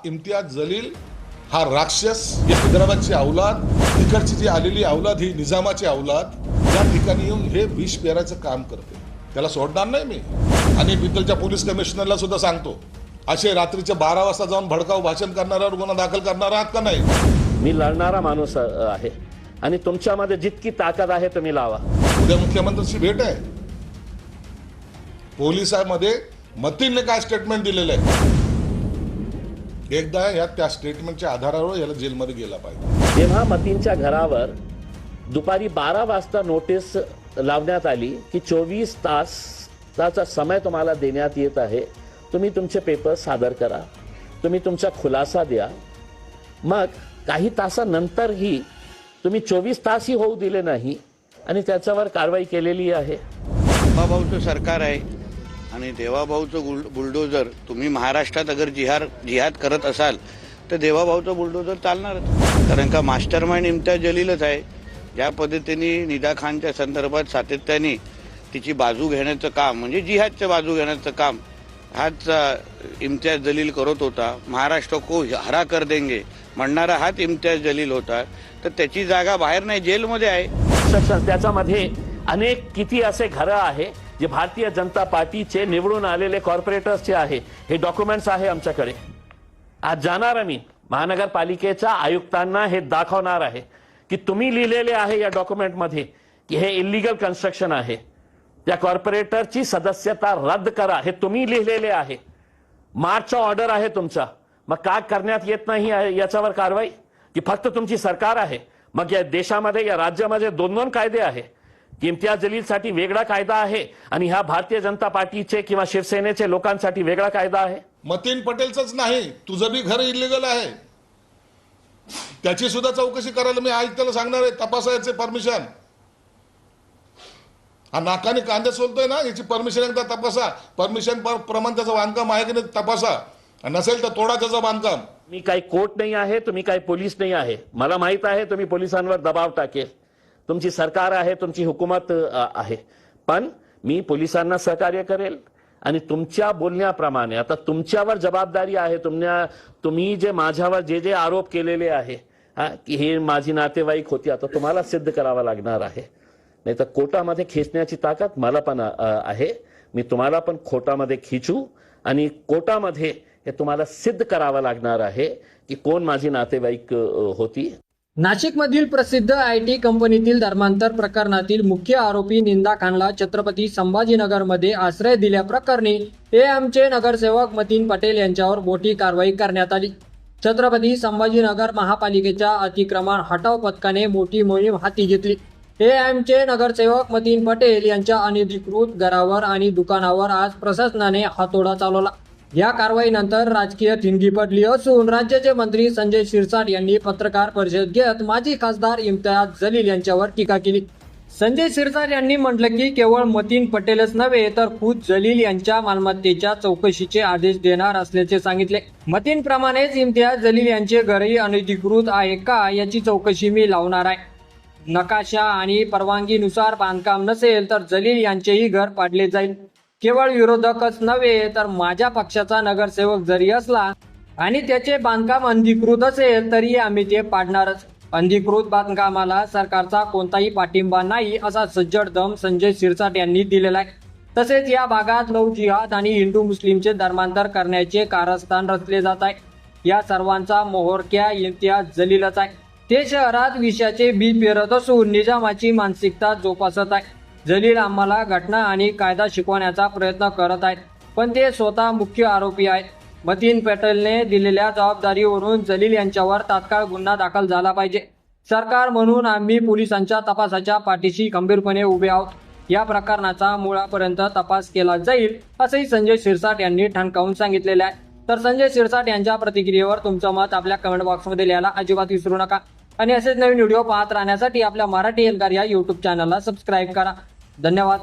इम्तियाज जलील हा राक्षस, या हैदराबादची औलाद, तिकडची जी आलेली औलाद ही निजामाची औलाद या ठिकाणी येऊन हे विष पेरायचं काम करते. त्याला सोडणार नाही मी. आणि बिद्दलच्या पोलीस कमिशनरला सुद्धा सांगतो, असे रात्रीच्या 12 वाजता जाऊन भडकाऊ भाषण करणाऱ्यावर गुन्हा दाखल करणारा आहात का नाही? मी लढणारा माणूस आहे आणि तुमच्यामध्ये जितकी ताकद आहे तुम्ही लावा. उद्या मुख्यमंत्र्यांची भेट आहे. पोलिसांमध्ये मतीनने काय स्टेटमेंट दिलेलं आहे, एकदा या त्या स्टेटमेंटच्या आधारावर याला जेलमध्ये गेला पाहिजे. जेव्हा मतीनच्या घरावर दुपारी 12 वाजता नोटीस लावण्यात आली की 24 तासाचा समय तुम्हाला देण्यात येत आहे, तुम्ही तुमचे पेपर सादर करा, तुम्ही तुमचा खुलासा द्या. मग काही तासानंतरही तुम्ही 24 तासही होऊ दिले नाही आणि त्याच्यावर कारवाई केलेली आहे. देवाभाऊचं सरकार आहे आणि देवाभाऊचं बुलडोजर. तुम्ही महाराष्ट्रात अगर जिहाद करत असाल तर देवाभाऊचं बुलडोजर चालणारच. कारण का मास्टर माइंड इम्तियाज जलीलच आहे. ज्या पद्धतीने निदा खानच्या संदर्भात सातत्याने तिची बाजू घेण्याचं काम, म्हणजे जिहादचं बाजू घेण्याचं काम हाच इम्तियाज जलील करत होता. महाराष्ट्र को हरा कर देंगे म्हणणारा हाच इम्तियाज जलील होता. तर त्याची जागा बाहेर नाही, जेलमध्ये आहे. त्याच्यामध्ये अनेक किती असे घरं आहे जे भारतीय जनता पार्टीचे निवडून आलेले कॉर्पोरेटर्सचे आहे. हे डॉक्युमेंट्स आहे आमच्याकडे. आज जाणार आम्ही महानगरपालिकेच्या आयुक्तांना हे दाखवणार आहे की तुम्ही लिहिलेले आहे या डॉक्युमेंटमध्ये की हे इल्लीगल कन्स्ट्रक्शन आहे, त्या कॉर्पोरेटरची सदस्यता रद्द करा, हे तुम्ही लिहिलेले आहे. मार्चचा ऑर्डर आहे तुमचा. मग का करण्यात येत नाही याच्यावर कारवाई? की फक्त तुमची सरकार आहे? मग या देशामध्ये, या राज्यामध्ये दोन कायदे आहे. इम्तियाज जलीलसाठी वेगळा कायदा आहे आणि ह्या भारतीय जनता पार्टीचे किंवा शिवसेनेचे लोकांसाठी वेगळा कायदा आहे. मतीन पटेलचंच नाही, तुझं बी घर इलिगल आहे, त्याची सुद्धा चौकशी करायला मी आयुक्ताला सांगणार आहे. तपासायचे परमिशन. हा नाकाने कांदे सोलतोय ना, याची परमिशन एकदा तपासा. परमिशन प्रमाण त्याचं बांधकाम आहे की नाही तपासा. नसेल तर तोडा त्याचं बांधकाम. मी काही कोर्ट नाही आहे, तुम्ही काही पोलीस नाही आहे. मला माहित आहे तुम्ही पोलिसांवर दबाव टाकेल. तुमची सरकार आहे, तुमची हुकूमत आहे, पण मी पोलिसांना सहकार्य करेल आणि तुमच्या बोलण्याप्रमाणे आता तुमच्यावर जबाबदारी आहे. तुम्ही जे माझ्यावर जे आरोप केलेले आहे की हे माझी नातेवाईक होती, आता तुम्हाला सिद्ध करावं लागणार आहे. नाही तर कोर्टामध्ये खेचण्याची ताकद मला पण आहे. मी तुम्हाला पण कोर्टामध्ये खिचू आणि कोर्टामध्ये हे तुम्हाला सिद्ध करावं लागणार आहे की कोण माझी नातेवाईक होती. नाशिकमधील प्रसिद्ध IT कंपनीतील धर्मांतर प्रकरणातील मुख्य आरोपी निंदा खानला छत्रपती संभाजीनगरमध्ये आश्रय दिल्याप्रकरणी AMचे नगरसेवक मतीन पटेल यांच्यावर मोठी कारवाई करण्यात आली. छत्रपती संभाजीनगर महापालिकेच्या अतिक्रमण हटाव पथकाने मोठी मोहीम हाती घेतली. AMचे नगरसेवक मतीन पटेल यांच्या अनधिकृत घरावर आणि दुकानावर आज प्रशासनाने हातोडा चालवला. या कारवाईनंतर राजकीय थिंगी पडली असून राज्याचे मंत्री संजय शिरसाट यांनी पत्रकार परिषद घेत माजी खासदार इम्तियाज जलील यांच्यावर टीका केली. संजय शिरसाट यांनी म्हटलं की केवळ मतीन पटेलच नव्हे तर खुद जलील यांच्या मालमत्तेच्या चौकशीचे आदेश देणार असल्याचे सांगितले. मतीन प्रमाणेच इम्तियाज जलील यांचे घरही अनधिकृत आहे का याची चौकशी मी लावणार आहे. नकाशा आणि परवानगीनुसार बांधकाम नसेल तर जलील यांचेही घर पाडले जाईल. केवळ विरोधकच नव्हे तर माझ्या पक्षाचा नगरसेवक जरी असला आणि त्याचे बांधकाम अनधिकृत असेल तरी आम्ही ते पाडणारच. अनधिकृत बांधकामाला सरकारचा कोणताही पाठिंबा नाही असा सज्जड दम संजय शिरसाट यांनी दिलेला आहे. तसेच या भागात लव्ह जिहाद आणि हिंदू मुस्लिमचे धर्मांतर करण्याचे कारस्थान रचले जात आहे. या सर्वांचा मोहरक्या इम्तियाज जलीलच आहे. ते शहरात विषयाचे बी पेरत असून निजामाची मानसिकता जोपासत आहे. जलील आम्हाला घटना आणि कायदा शिकवण्याचा प्रयत्न करत आहेत, पण ते स्वतः मुख्य आरोपी आहेत. मतीन पटेलने दिलेल्या जबाबदारीवरून जलील यांच्यावर तात्काळ गुन्हा दाखल झाला पाहिजे. सरकार म्हणून आम्ही पोलिसांच्या तपासाच्या पाठीशी खंबीरपणे उभे आहोत. या प्रकरणाचा मुळापर्यंत तपास केला जाईल असेही संजय शिरसाट यांनी ठणकावून सांगितलेले आहे. तर संजय शिरसाट यांच्या प्रतिक्रियेवर तुमचं मत आपल्या कमेंट बॉक्समध्ये लिहायला अजिबात विसरू नका आणि असेच नवीन व्हिडिओ पाहत राहण्यासाठी आपल्या मराठी एल्गार या YouTube चॅनलला सबस्क्राईब करा. धन्यवाद.